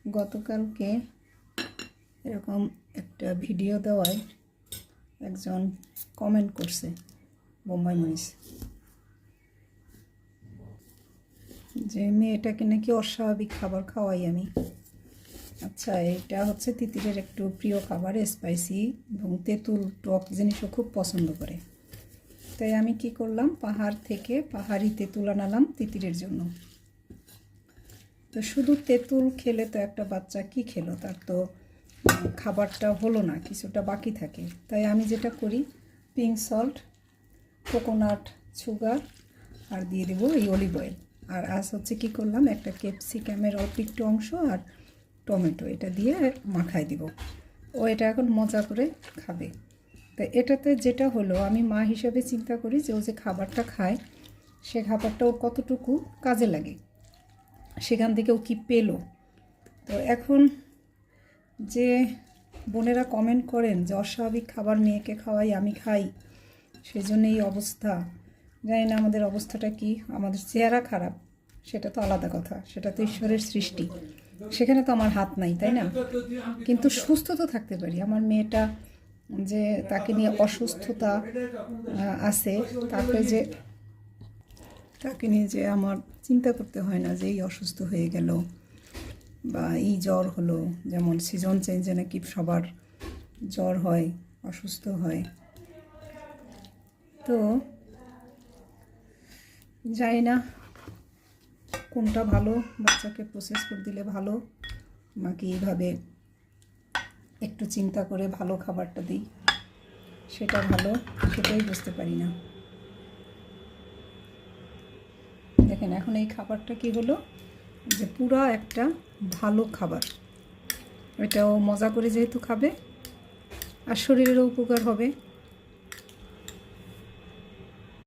গতকালকে এরকম একটা ভিডিও দেওয়ায় একজন কমেন্ট করছে বোম্বাই মরিচ, যে মেয়েটাকে নাকি অস্বাভাবিক খাবার খাওয়াই আমি। আচ্ছা, এটা হচ্ছে তিতিরের একটু প্রিয় খাবার, স্পাইসি এবং তেঁতুল টক জিনিসও খুব পছন্দ করে। তাই আমি কি করলাম, পাহাড় থেকে পাহাড়ি তেঁতুল আনালাম তিতিরের জন্য। তো শুধু তেঁতুল খেলে তো একটা বাচ্চা কি খেলো, তার তো খাবারটা হলো না, কিছুটা বাকি থাকে। তাই আমি যেটা করি, পিঙ্ক সল্ট, কোকোনাট সুগার আর দিয়ে দেবো এই অলিভ অয়েল। আর আজ হচ্ছে কি করলাম, একটা ক্যাপসিকামের অল্প একটু অংশ আর টমেটো, এটা দিয়ে মাখাই দিব। ও এটা এখন মজা করে খাবে। তো এটাতে যেটা হলো, আমি মা হিসাবে চিন্তা করি যে ও যে খাবারটা খায় সে খাবারটা ওর কতটুকু কাজে লাগে, সেখান থেকে ও কী পেলো। তো এখন যে বোনেরা কমেন্ট করেন যে অস্বাভাবিক খাবার মেয়েকে খাওয়াই, আমি খাই, সেজন্য এই অবস্থা। জানি না আমাদের অবস্থাটা কি, আমাদের চেহারা খারাপ সেটা তো আলাদা কথা, সেটা তো ঈশ্বরের সৃষ্টি, সেখানে তো আমার হাত নাই, তাই না? কিন্তু সুস্থ তো থাকতে পারি। আমার মেয়েটা যে তাকে নিয়ে অসুস্থতা আছে, তাকে নিয়ে যে আমার চিন্তা করতে হয় না যে এই অসুস্থ হয়ে গেল বা এই জ্বর হলো। যেমন সিজন চেঞ্জে নাকি সবার জ্বর হয়, অসুস্থ হয়। তো জানি না কোনটা ভালো, বাচ্চাকে প্রসেস করে দিলে ভালো নাকি এইভাবে একটু চিন্তা করে ভালো খাবারটা দিই সেটা ভালো, সেটাই বুঝতে পারি না। দেখেন এখন এই খাবারটা কি হলো, যে পুরা একটা ভালো খাবার, এটাও মজা করে যেহেতু খাবে আর শরীরেরও উপকার হবে।